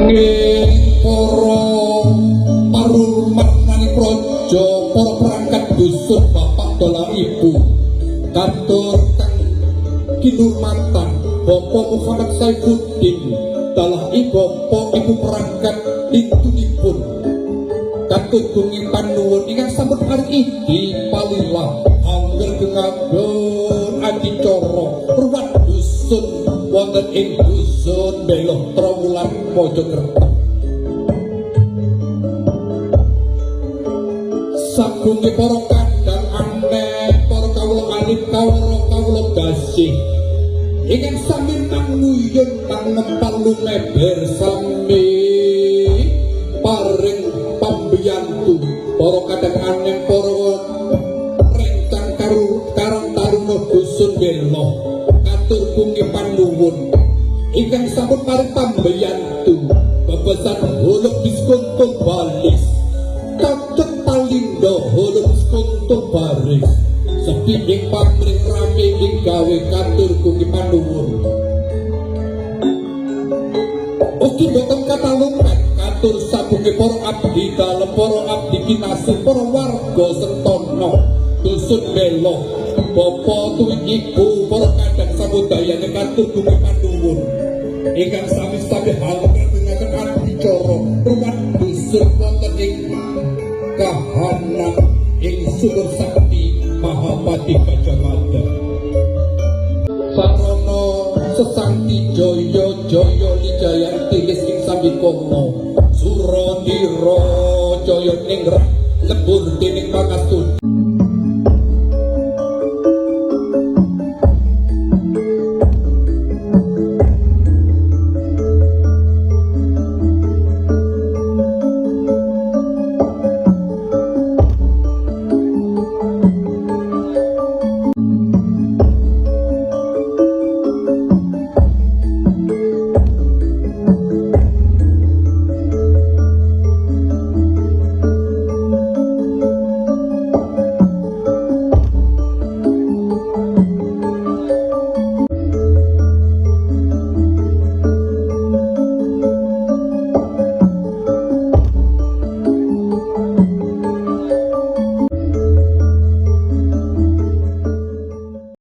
Nggih para parumat nani praja, para perangkat dusun, bapak dalam ibu, katur kang kinurmatan Bapak Muhammad Saifuddin dalah ibu perangkat lintungipun katur gungi panuwun ingkang sampun hari iki palilah angger gengaken adicara ruwat dusun wonten ing dusun Beloh Trowulan Mojokerto. Sagunge para kadang aneh, para kawula alit, kawula gasih ingkang sami nanguyun nang nempal lumeber sami paring pambiyantu para kadang aneh, para rencang karang taruna dusun Beloh katur kungi panuwun ingkang sampun paring pambiyantu bebesan huluk diskonto balis cocok palindo huluk diskonto baris sepi ing pamrih rame ing gawe katur kungi panuwun ugi boten katalungan katur sabunge para abdi dalem, para abdi kinasih, para warga Sentono dusun Beloh bapa tuwin ibu, para kadang sabudayane katur kungi panuwun ingkang sami-sami halengken adicara ruwat dusun wonten ing kahanan ing Sumur Sakti Mahapati Kacamata. Sarana sesanti Jaya Jaya Lijayanti ing Sambikono Suradira Jaya Ningrat lebur dening pangastuti